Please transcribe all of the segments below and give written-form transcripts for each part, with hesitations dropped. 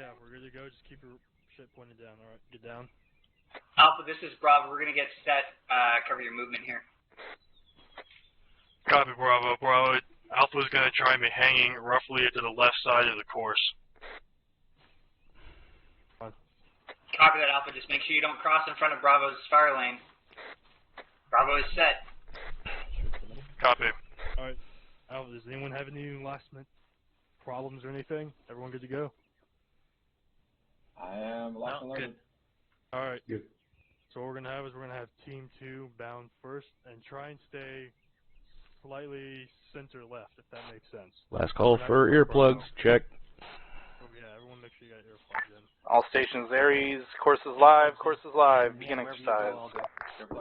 Yeah, we're good to go. Just keep your shit pointed down. All right, get down. Alpha, this is Bravo. We're gonna get set. Cover your movement here. Copy, Bravo. Bravo. Alpha's gonna try and be hanging roughly to the left side of the course. Copy that, Alpha. Just make sure you don't cross in front of Bravo's fire lane. Bravo is set. Copy. All right, Alpha, does anyone have any last-minute problems or anything? Everyone good to go? I am locked and loaded. All right. Good. So what we're gonna have is we're gonna have Team 2 bound first and try and stay slightly center left, if that makes sense. Last call for earplugs. Check. Oh yeah, everyone make sure you got earplugs in. All stations, Aries, course is live, begin exercise.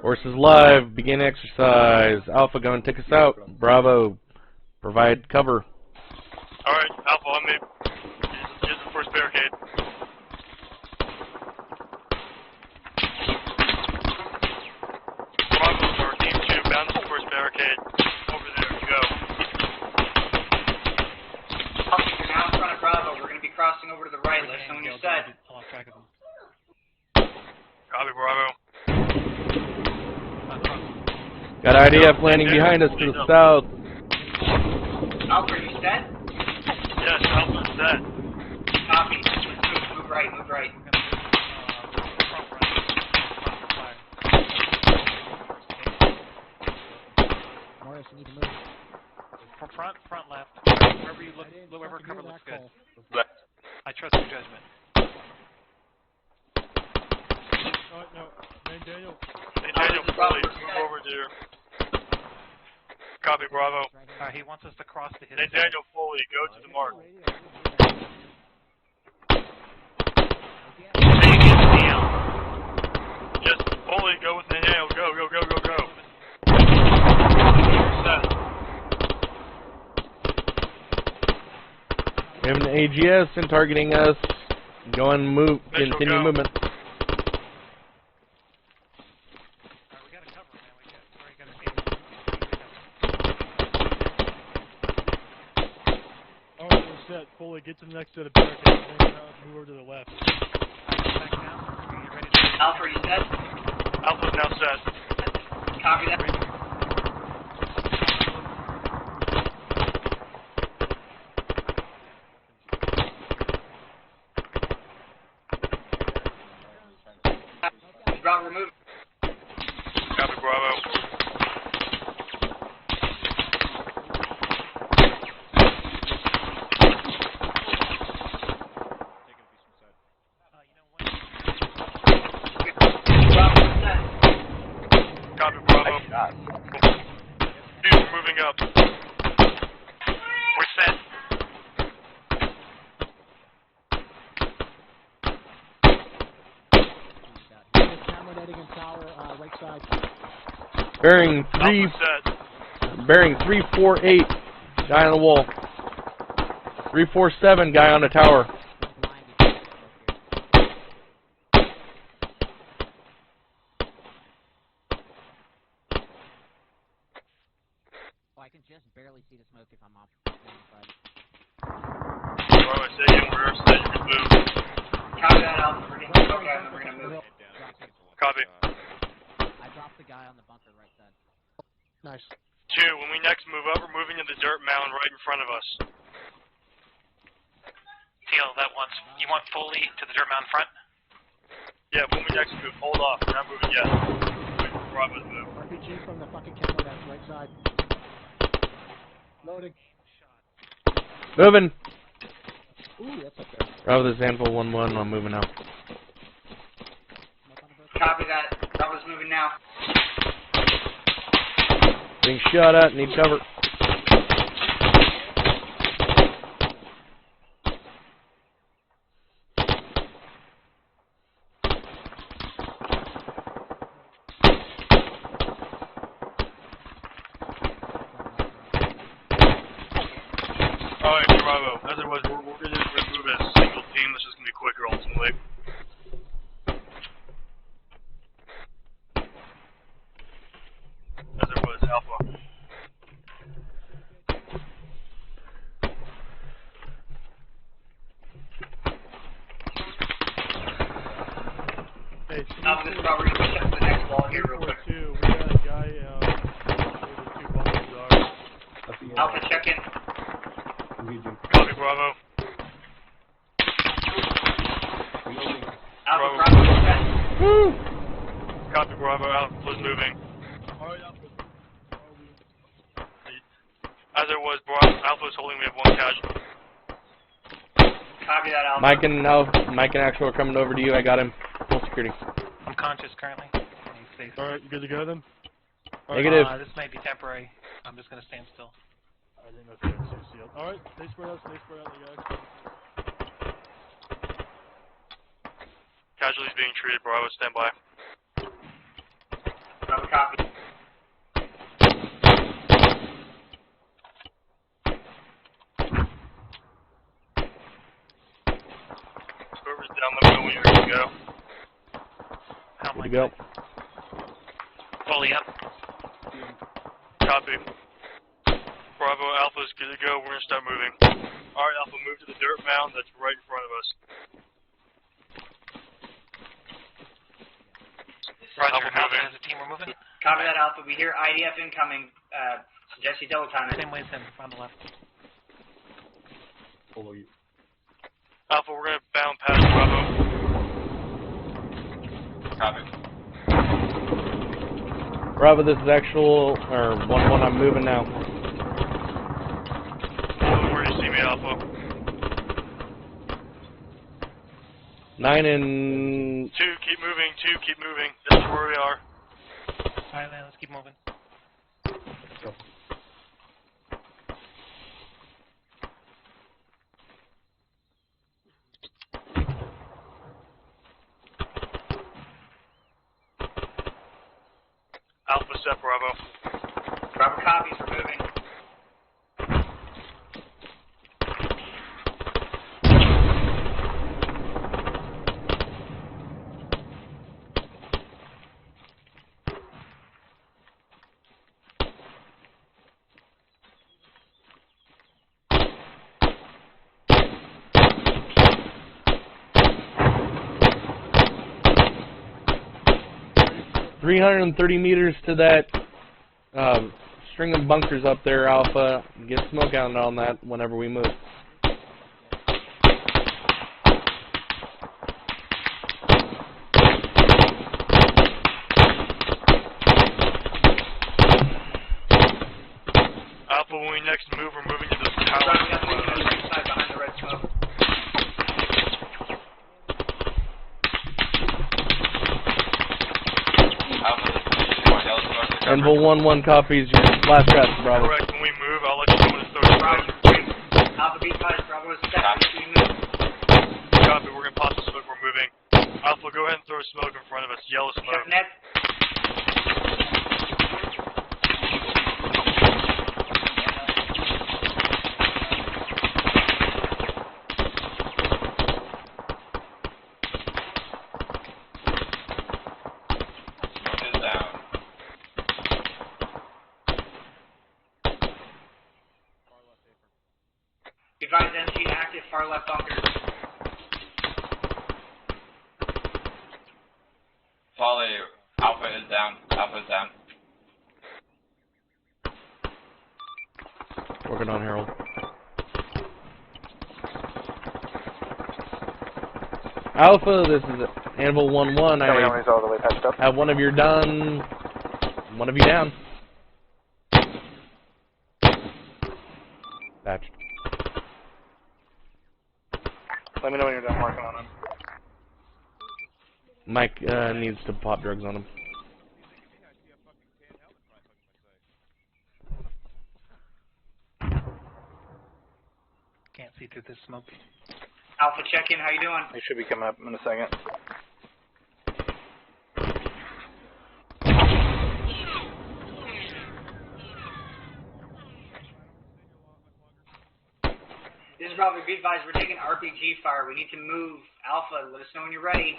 Course is live, begin exercise. Alpha going to take us out. Bravo, provide cover. Alright, Alpha on me. Here's the first barricade. Bravo, or Team 2, bound to the first barricade. Over there, go. Alpha, you're now in front of Bravo. We're gonna be crossing over to the right. Let us know when you're set. Copy, Bravo. Got IDF landing behind us to the south. Alpha, are you set? Yes, Alpha's set. Copy. Move right, move right. Morris, you need to move. From front left. Wherever you look, wherever cover looks good. Left. I trust your judgment. Oh, no. Man, Daniel. Hey, Daniel, fully move over there. Copy, Bravo. He wants us to cross to his Hey, Daniel, fully go to the mark. Yes, fully go with the nail. Go, go, go, go, go. Set. We have an AGS and targeting us. Go and move. Mitchell, Continue go. movement. Set. Fully get to the next set of barricades. Then move over to the left. Alpha, are you set? Alpha's now set. Copy that. Bravo, remove. Copy, Bravo. Copy, Bravo. Dude, we're moving up. We're set. Right side. Bearing Alpha set. bearing 348. Guy on the wall. 347. Guy on the tower. I can just barely see the smoke if I'm off. Bravo, say again, we're set. You can move. Copy that, Alpha. We're gonna move. Okay, and then we're gonna move. Copy. I dropped the guy on the bunker right side. Nice. 2, when we next move up, we're moving to the dirt mound right in front of us. Teal, that once. You want fully to the dirt mound front? Yeah, when we next move, hold off. We're not moving yet. Wait for Bravo's move. RPG from the fucking camera that's right side. Loading. Moving. Ooh, that's up there. Bravo, this is Anvil 1-1. I'm moving out. Copy that. Bravo's moving now. Being shot at. Need cover. Alright, Bravo. As it was, we're going to move as a single team. This is going to be quicker ultimately. As it was, Alpha. Hey, Alpha, this is Bravo. We're going to push up to the next wall here real quick. 342, we got a guy, where the two bunkers are. Alpha, check in. Copy, Bravo. Alpha, Bravo. Bravo, defense. Woo! Copy, Bravo. Alpha's moving. As it was, Alpha's holding. We have one casualty. Copy that, Alpha. Mike and Actual are coming over to you. I got him. Full security. I'm conscious currently. He's safe. Alright, you good to go then? Negative. This may be temporary. I'm just going to stand still. I think that's good. Sealed. Alright, stay spread out, you guys. Casualties being treated. Bravo, stand by. Bravo, copy. Whoever's down the middle when you're ready to go. How Good to go. Fully up. Copy. Bravo, Alpha's good to go. We're going to start moving. Alright, Alpha, move to the dirt mound that's right in front of us. Roger, Alpha Alpha moving. as a team, we're moving. Copy that, Alpha. We hear IDF incoming. Suggest you double time it. Same way as him, on the left. Alpha, we're going to bound past Bravo. Copy. Bravo, this is Actual, or 1-1, I'm moving now. Where do you see me, Alpha? 9 and... 2, keep moving. 2, keep moving. This is where we are. Alright, then, let's keep moving. Alpha set Bravo. Bravo copies. We're moving. 330 meters to that string of bunkers up there, Alpha. Get smoke out on that whenever we move. Alpha, when we next move, we're moving to this tower. Bravo, got the right side behind the red smoke. Anvil 1-1 copies your last draft, Bravo. Correct. When we move, I'll let you know when to start Bravo, moving. Alpha B5, Bravo is set. We move. Copy. We're going to pop the smoke. We're moving. Alpha, go ahead and throw smoke in front of us. Yellow smoke. Check net. Advise MG active, far left bunker. Folly, Alpha is down. Alpha is down. Working on Harold. Alpha, this is Anvil 1-1. He's all the way patched up. I have one of you done. One of you down. Patched. Let me know when you're done working on him. Mike needs to pop drugs on him. Can't see through this smoke. Alpha, check in. How you doing? He should be coming up in a second. This is Bravo. Be advised, we're taking RPG fire. We need to move. Alpha, let us know when you're ready.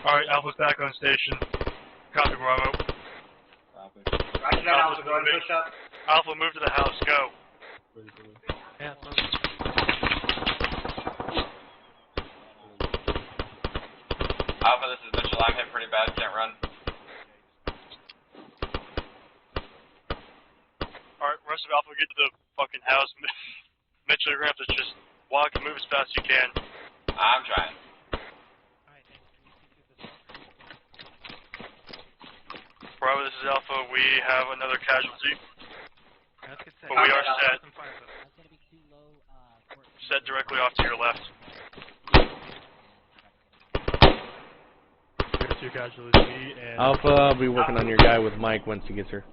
Alright, Alpha's back on station. Copy, Bravo. Copy. Roger that, Alpha. Go ahead and push up. Alpha, move to the house. Go. Yeah, move. Alpha, this is Mitchell. I'm hit pretty bad. Can't run. Alright, rest of Alpha, get to the fucking house. Mitchell, you're gonna have to just walk and move as fast as you can. I'm trying. Bravo, this is Alpha. We have another casualty. Let's get set. But we are set. That's gonna be too low, Set directly off to your left. There's two casualties, me and... Alpha, I'll be working on your guy with Mike once he gets here.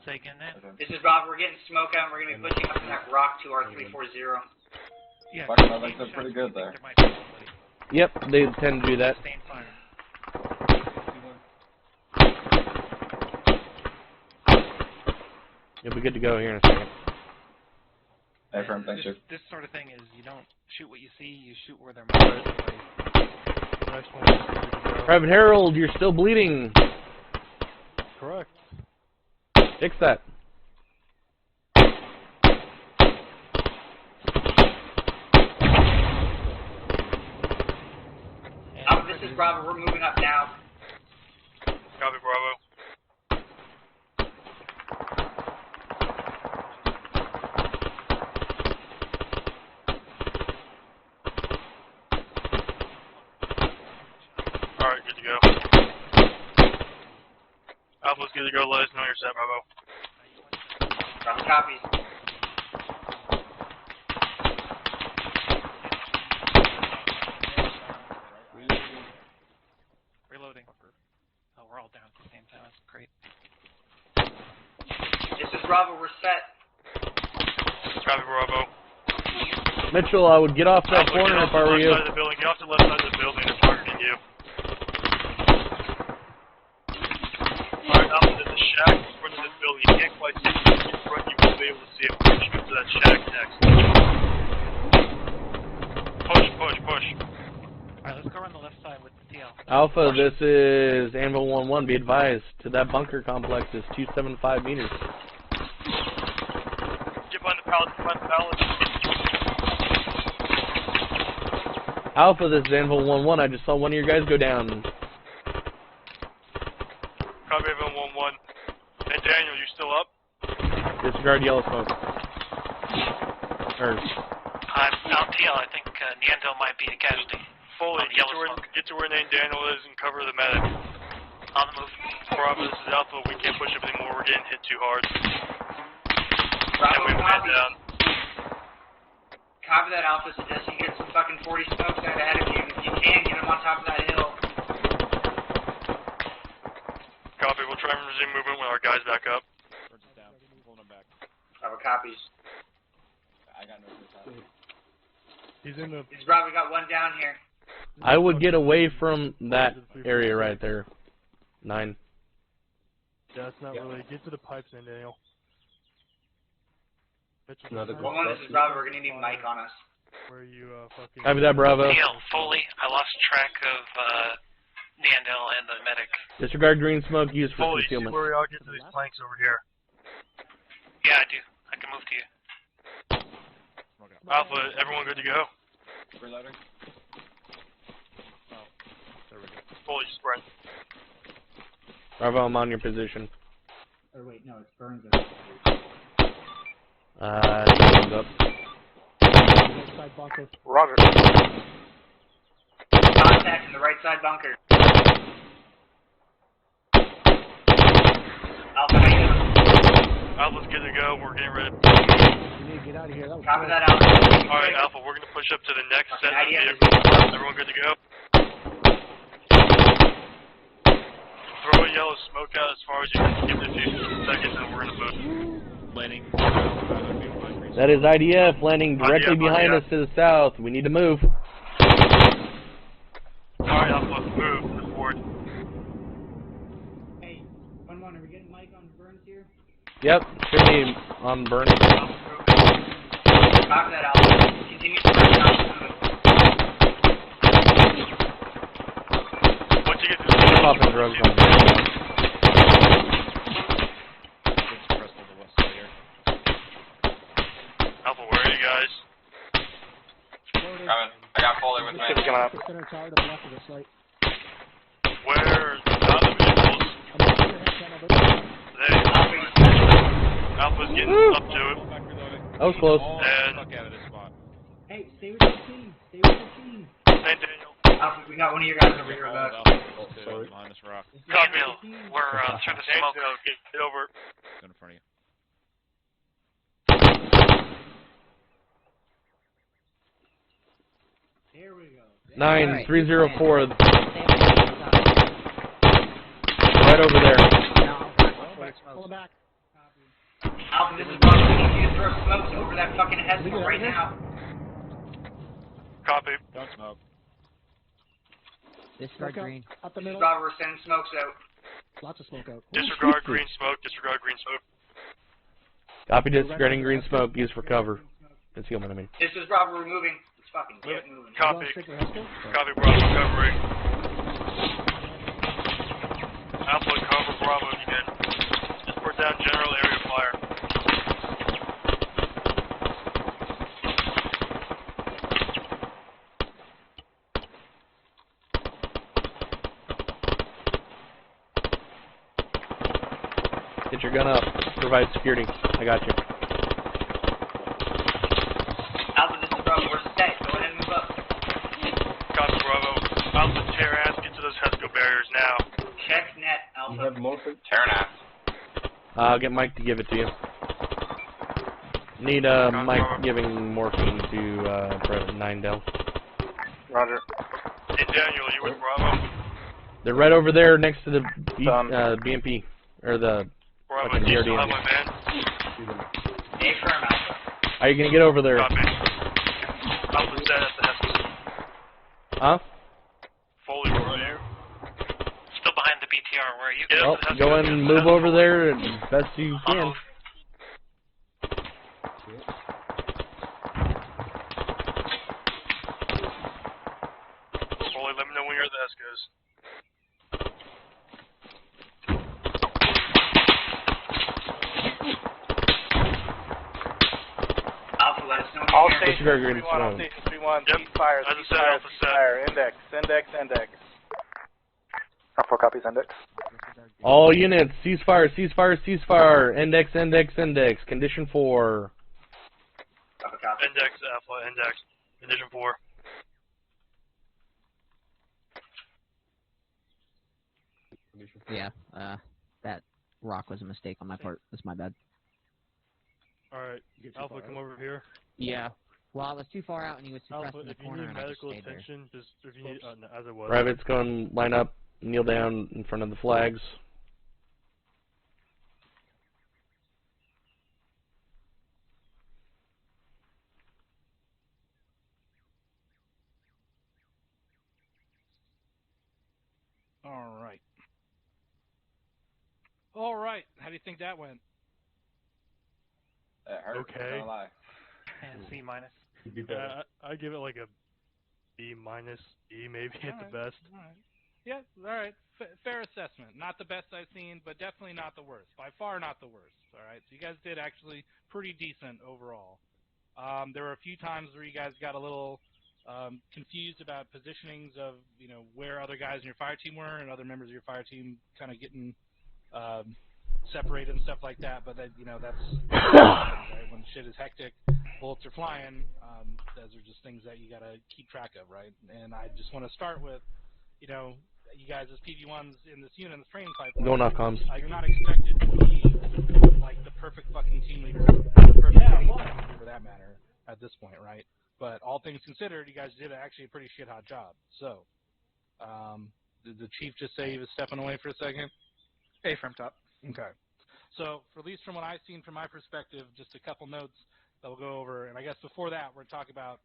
Say again, then. This is Bob. We're getting smoke out, and we're going to be pushing up in that rock to our 340. Yeah. Fuck, my legs are pretty good there. There might be somebody. Yep, they tend to do that. Sustain fire. You'll be good to go here in a second. Hey, firm, thanks, This, Chief. this sort of thing is you don't shoot what you see, you shoot where there might be somebody. Next one is good to go. Private Harold, you're still bleeding. Correct. Fix that. This is Bravo. We're moving up now. Copy, Bravo. Alright, good to go. Alpha's good to go. Let us know you're set, Bravo. Bravo copies. Reloading. Oh, we're all down at the same time. That's great. This is Bravo. We're set. Copy, Bravo. Mitchell, I would get off that Alpha, corner get if off I the were left you. side of the building. Get off the left side of the building. They're targeting you. Alright, Alpha, there's a shack in front of this building. You can't quite see it. In front, you won't be able to see it. Push to that shack next. Push, push, push. Alright, let's go around the left side with the TL. Alpha, this is Anvil 1-1. Be advised, to that bunker complex is 275 meters. Get behind the pallet, Alpha, this is Anvil 1-1. I just saw one of your guys go down. Copy, Anvil 1-1. And Daniel, you still up? Disregard yellow smoke. Or, I'm down TL. I think Neanderthal might be the casualty. Fully, On the yellow smoke. get to where named Daniel is and cover the medic. On the move. Bravo, this is Alpha. We can't push up anymore. We're getting hit too hard. And Bravo we went copies. down. Copy that, Alpha. Suggest you get some fucking 40 smokes out ahead of you. If you can, get them on top of that hill. Copy, we'll try and resume movement when our guys back up. Bravo copies. I got no good. He's in the... This is Bravo. We got one down here. I would get away from that area right there. 9. Yeah, that's not really... Get to the pipes then, Daniel. Mitchell, One, this is Bravo. We're going to need Mike on us. where you fucking... Copy that, Bravo. TL, fully. I lost track of Neanderthal and the medic. Disregard green smoke used for Fully, see concealment. where we are, get to these planks over here. Yeah, I do. I can move to you. Alpha, everyone good to go? Reloading. Fully sprint. Bravo, I'm on your position. Or wait, no, it's Burns. Thumbs up. Side bunker. Roger. Contact in the right side bunker. Alpha, how you doing? Alpha's good to go, we're getting ready. You need to get out of here. That was Copy close. that, Alpha. Alright, Alpha, we're gonna push up to the next set of Idea is- vehicles. Everyone good to go? Throw a yellow smoke out as far as you can. Give it a few seconds and we're gonna move. Landing. That is IDF landing directly IDF, behind IDF. us to the south. We need to move. Alright, Alpha, move to the forward. Hey, 1-1, are we getting Mike on Burns here? Yep, should be on burn. Copy that, Alpha. Continue to push out. Once you get to the Popping drugs on Alpha, where are you guys? Coming. I got Foley with me. Picking up. Center tower to the left of the site. Where not the vehicles. Alpha's getting up to it. That was close. And Fuck out of this spot. Hey, stay with your team. Stay with your team. St. Daniel. Alpha, we got one of your guys over here with us. Sorry. Behind this rock. Anvil, we're through the smoke. Get over. In front of you. Here we go. 9304. Stay Right over there. Pull it back. Alpha, this is Bravo. We need you to throw smokes over that fucking Hesco right now. Copy. Don't smoke. Discard green. Up the middle. Bravo, we're sending smokes out. Lots of smoke out. Disregard green smoke. Disregard green smoke. Copy disregarding green smoke used for cover. Concealment, I mean. This is Bravo, we're moving. Let's fucking get moving. Copy. Strictly Hesco? Copy, Bravo. Covering. Alpha, cover Bravo if you can. Just put down general area fire. Get your gun up. Provide security. I got you. Alpha, this is Bravo, we're set. Go ahead and move up. Copy, Bravo. Alpha, tear ass. Get to those Hesco barriers now. Check net, You Alpha. have morphine? Tearing ass. I'll get Mike to give it to you. Need Mike giving morphine to Private 9 Del. Roger. Hey, Daniel, you with Bravo? They're right over there next to the BMP. Or the Bravo, fucking do you still DRDM. have my man? Stay firm, Alpha. Are you gonna get over there? Copy. Alpha set at the Hesco. Huh? Fully, where are you? Still behind the BTR. Where are you? Get Well, up to the go Hesco, and get to the move Hesco. over there as best you On can. move. Fully, let me know when you're at the Hescos. Alpha, let us know when All you're here. Disregard stations, green 3-1, all smoke. stations, 3-1, Yep. ceasefire, As I said, ceasefire, Alpha set. ceasefire, index. Alpha copies index. All units, ceasefire, ceasefire, ceasefire. Index, index, index. Condition 4. Alpha, copy. Index, Alpha, index. Condition 4. Yeah, that rock was a mistake on my part. That's my bad. Alright, Alpha, come over here. Yeah. Well, I was too far out and he was suppressed Alpha, in the if you corner need and I just medical stayed there. attention, just if you need, no, as I was. Privates, go and line up, kneel down in front of the flags. All right. How do you think that went? It hurt. Okay. Don't lie. And C minus. You'd be better. Yeah, I give it like a B minus, E maybe at the best. All right. Yeah. All right. Fair assessment. Not the best I've seen, but definitely not the worst. By far, not the worst. All right. So you guys did actually pretty decent overall. There were a few times where you guys got a little confused about positionings of, you know, where other guys in your fire team were and other members of your fire team kind of getting separated and stuff like that. But that, you know, that's right? When shit is hectic, bullets are flying. Those are just things that you got to keep track of, right? And I just want to start with, you know, you guys as PV1s in this unit, in this training pipeline. Going off comms. You're not expected to be like the perfect fucking team leader, the perfect team leader for that matter, at this point, right? But all things considered, you guys did actually a pretty shit hot job. So, did the chief just say he was stepping away for a second? A from top. Okay. So, at least from what I've seen from my perspective, just a couple notes that we'll go over. And I guess before that, we're going to talk about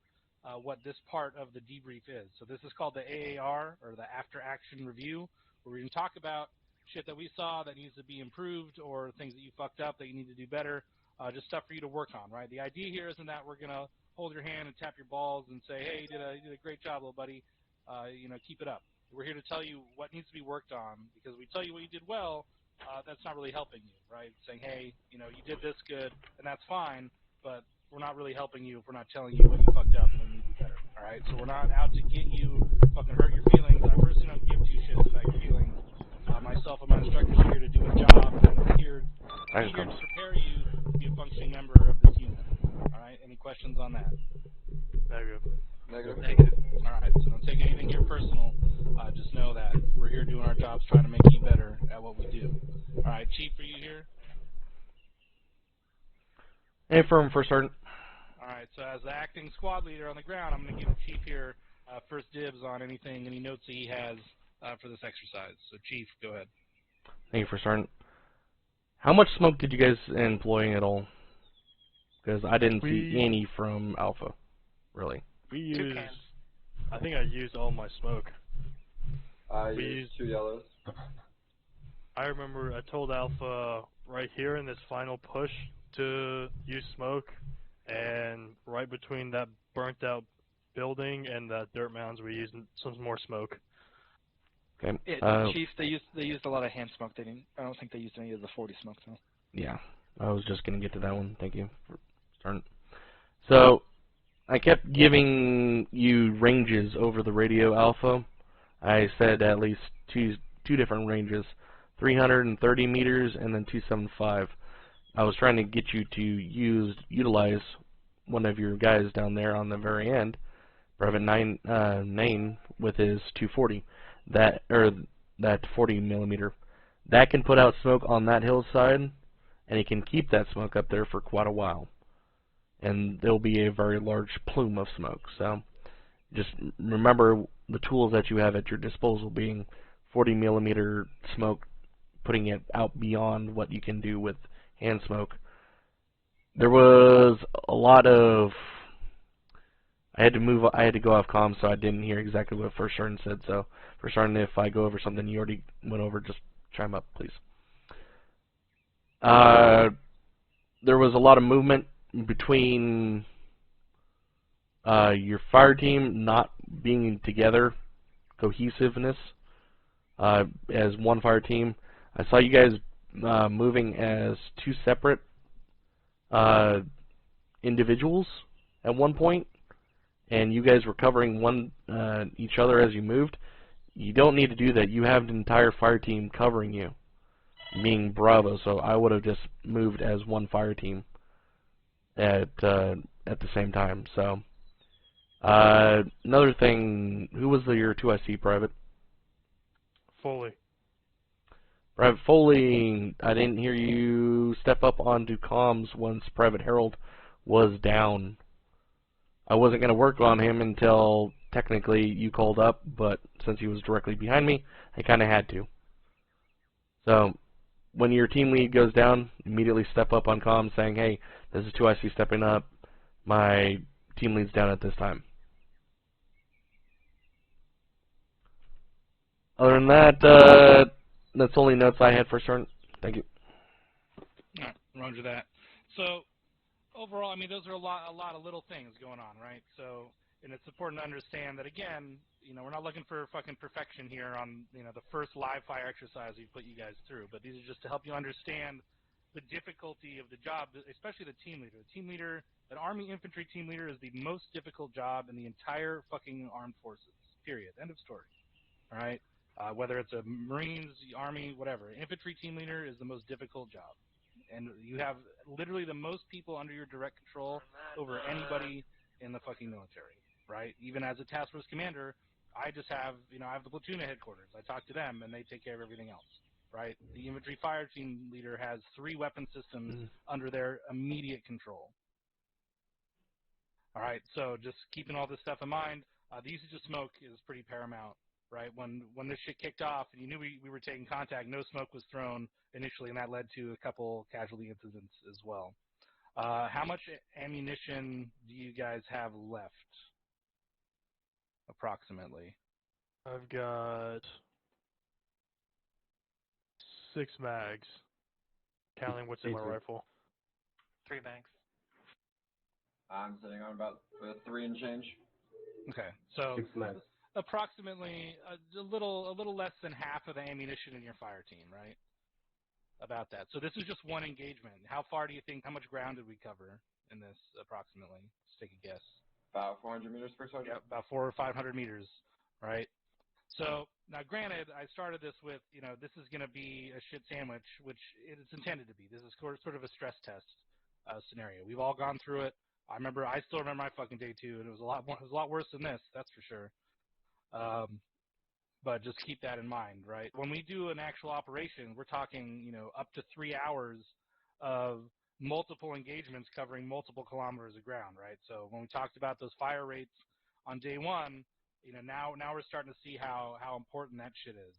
what this part of the debrief is. So this is called the AAR, or the After Action Review, where we can talk about shit that we saw that needs to be improved or things that you fucked up that you need to do better, just stuff for you to work on, right? The idea here isn't that we're going to hold your hand and tap your balls and say, hey, you did a great job, little buddy, you know, keep it up. We're here to tell you what needs to be worked on, because we tell you what you did well, that's not really helping you, right? Saying, hey, you know, you did this good, and that's fine, but we're not really helping you if we're not telling you what you fucked up and what you need to do better, all right? So we're not out to get you, fucking hurt your feelings. I personally don't give two shits about your feelings. myself and my instructors are here to do a job, and we're here to prepare you to be a functioning member of this unit. All right. Any questions on that? Negative. All right. So don't take anything here personal. Just know that we're here doing our jobs, trying to make you better at what we do. All right, Chief, are you here? Affirm, First Sergeant. All right. So as the acting squad leader on the ground, I'm going to give the Chief here first dibs on any notes that he has for this exercise. So, Chief, go ahead. Thank you, First Sergeant. How much smoke did you guys employ at all? Because I didn't see any from Alpha, really. We used, I think I used all my smoke. I used 2 yellows. I remember I told Alpha right here in this final push to use smoke, and right between that burnt out building and that dirt mounds we used some more smoke. Okay. Chief, they used a lot of hand smoke. I don't think they used any of the 40 smoke though. Yeah, I was just gonna get to that one. Thank you for starting. So I kept giving you ranges over the radio, Alpha. I said at least two different ranges, 330 meters and then 275. I was trying to get you to utilize one of your guys down there on the very end, Brevet 9 with his 240, that 40 millimeter. That can put out smoke on that hillside, and he can keep that smoke up there for quite a while. And there'll be a very large plume of smoke. So just remember the tools that you have at your disposal being 40 millimeter smoke, putting it out beyond what you can do with hand smoke. There was a lot of, I had to go off comms, so I didn't hear exactly what First Sergeant said. So First Sergeant, if I go over something you already went over, just chime up, please. There was a lot of movement between your fire team not being together, cohesiveness as one fire team. I saw you guys moving as 2 separate individuals at one point, and you guys were covering each other as you moved. You don't need to do that. You have an entire fire team covering you, being Bravo. So I would have just moved as one fire team at the same time. So another thing, who was your 2IC private? Foley. Private Foley, I didn't hear you step up onto comms once Private Harold was down. I wasn't going to work on him until technically you called up, but since he was directly behind me, I kind of had to. So when your team lead goes down, immediately step up on comms saying, hey, this is 2IC stepping up. My team lead's down at this time. Other than that, that's only notes I had for certain. Thank you. All right, roger that. So overall, I mean, those are a lot of little things going on, right? So, and it's important to understand that, again, you know, we're not looking for fucking perfection here on, you know, the first live fire exercise we put you guys through, but these are just to help you understand the difficulty of the job, especially the team leader. The team leader, an Army infantry team leader, is the most difficult job in the entire fucking armed forces, period. End of story. All right? Whether it's a Marines, the Army, whatever. Infantry team leader is the most difficult job. And you have literally the most people under your direct control over anybody in the fucking military, right? Even as a task force commander, I just have, you know, I have the platoon at headquarters. I talk to them, and they take care of everything else, right? The infantry fire team leader has 3 weapon systems under their immediate control. All right, so just keeping all this stuff in mind, the usage of smoke is pretty paramount. Right, when this shit kicked off and you knew we were taking contact, no smoke was thrown initially, and that led to a couple casualty incidents as well. How much ammunition do you guys have left, approximately? I've got 6 mags, counting what's in my rifle. 3 bags. I'm sitting on about 3 and change. Okay, so approximately a little less than half of the ammunition in your fire team, right? About that. So this is just one engagement. How far do you think? How much ground did we cover in this, approximately? Let's take a guess. About 400 meters per sergeant. Yep, about 400 or 500 meters, right? So now, granted, I started this with, this is going to be a shit sandwich, which it's intended to be. This is sort of a stress test scenario. We've all gone through it. I still remember my fucking day 2, and it was a lot worse than this, that's for sure. But just keep that in mind, right? When we do an actual operation, we're talking, up to 3 hours of multiple engagements covering multiple kilometers of ground, right? So when we talked about those fire rates on day 1, now we're starting to see how important that shit is,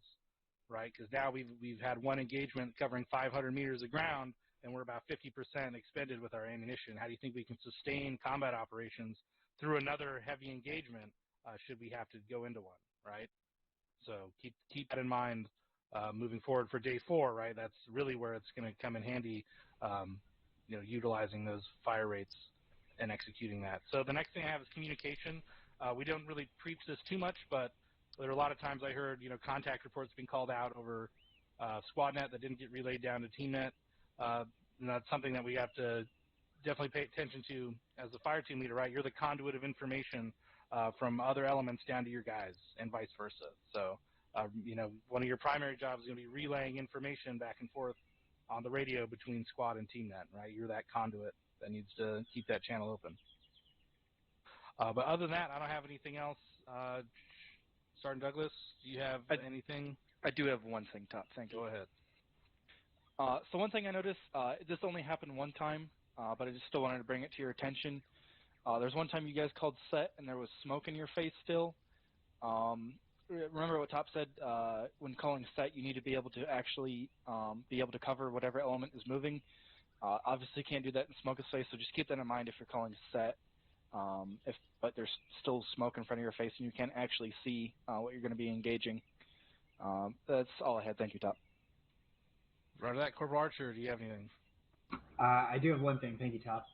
right? Because now we've had one engagement covering 500 meters of ground, and we're about 50% expended with our ammunition. How do you think we can sustain combat operations through another heavy engagement should we have to go into one, right? So keep that in mind moving forward for day 4, right? That's really where it's going to come in handy, utilizing those fire rates and executing that. So the next thing I have is communication. We don't really preach this too much, but there are a lot of times I heard, contact reports being called out over SquadNet that didn't get relayed down to TeamNet. And that's something that we have to definitely pay attention to as the fire team leader, right? You're the conduit of information from other elements down to your guys and vice versa. So, one of your primary jobs is going to be relaying information back and forth on the radio between squad and TeamNet, right? You're that conduit that needs to keep that channel open. But other than that, I don't have anything else. Sergeant Douglas, do you have anything? I do have one thing, Top. Thank you. Go ahead. So one thing I noticed, this only happened one time, but I just still wanted to bring it to your attention. There's one time you guys called set and there was smoke in your face still. Remember what Top said, when calling set, you need to be able to actually be able to cover whatever element is moving. Obviously you can't do that in smoke's face, so just keep that in mind if you're calling set. But there's still smoke in front of your face and you can't actually see what you're going to be engaging. That's all I had. Thank you, Top. Roger that. Corporal Archer, do you have anything? I do have one thing. Thank you, Top.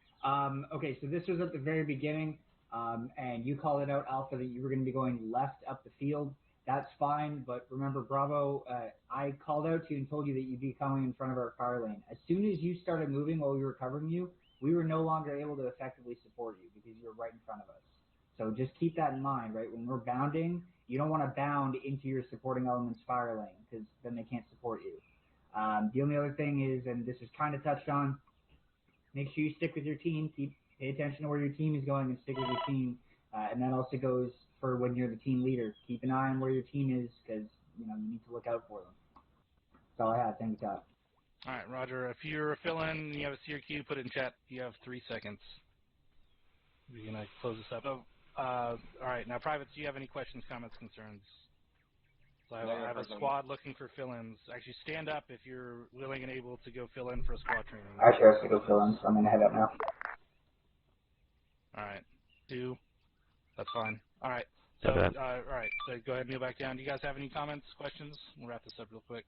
Okay, so this was at the very beginning, and you called it out, Alpha, that you were going to be going left up the field. That's fine, but remember, Bravo, I called out to you and told you that you'd be coming in front of our fire lane. As soon as you started moving while we were covering you, we were no longer able to effectively support you because you were right in front of us. So just keep that in mind, right? When we're bounding, you don't want to bound into your supporting element's fire lane because then they can't support you. The only other thing is, and this is kind of touched on, make sure you stick with your team. Pay attention to where your team is going and stick with your team. And that also goes for when you're the team leader. Keep an eye on where your team is because you need to look out for them. That's all I have. Thank you, Todd. All right, Roger. If you're a fill-in and you have a CRQ, put it in chat. You have 3 seconds. We're going to close this up. So, all right. Now, privates, do you have any questions, comments, concerns? So I have a squad looking for fill-ins. Actually, stand up if you're willing and able to go fill in for a squad training. I actually have to go fill in, so I'm going to head up now. All right. 2. That's fine. All right. So, all right. So go ahead and kneel back down. Do you guys have any comments, questions? We'll wrap this up real quick.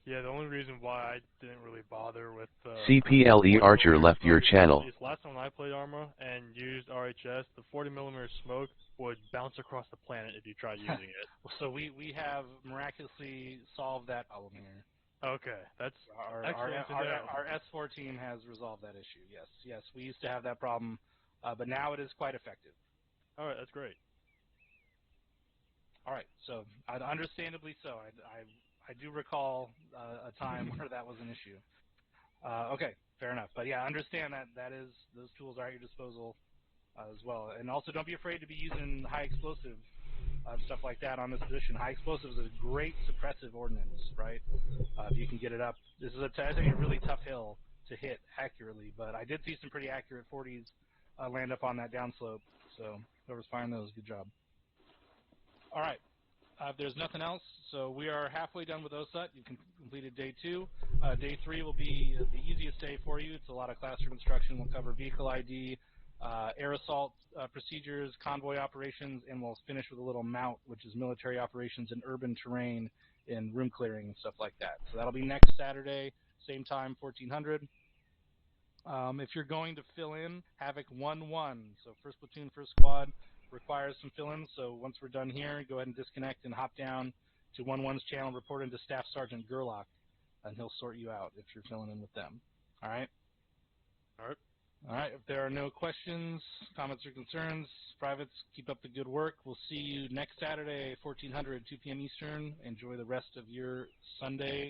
Yeah, the only reason why I didn't really bother with CPLE Archer left your channel. Last time when I played Arma and used RHS, the 40mm smoke would bounce across the planet if you tried using it. So we have miraculously solved that problem here. Okay, that's our S4 team has resolved that issue. Yes, we used to have that problem, but now it is quite effective. All right, that's great. All right, so understandably so. I do recall a time where that was an issue. Okay, fair enough. But yeah, understand that those tools are at your disposal as well. And also, don't be afraid to be using high explosive stuff like that on this position. High explosive is a great suppressive ordnance, right? If you can get it up. This is I think a really tough hill to hit accurately, but I did see some pretty accurate 40s land up on that downslope. So whoever's firing those, good job. All right. If there's nothing else, so we are halfway done with OSUT. You completed day 2. Day 3 will be the easiest day for you. It's a lot of classroom instruction. We'll cover vehicle ID, air assault procedures, convoy operations, and we'll finish with a little MOUT, which is military operations in urban terrain and room clearing and stuff like that. So that'll be next Saturday, same time, 1400. If you're going to fill in, Havoc 1-1, so first platoon, first squad, requires some fill-ins, so once we're done here, go ahead and disconnect and hop down to 1-1's channel, report into Staff Sergeant Gerlach, and he'll sort you out if you're filling in with them. All right? All right. All right, if there are no questions, comments, or concerns, privates, keep up the good work. We'll see you next Saturday, 1400, 2 p.m. Eastern. Enjoy the rest of your Sunday.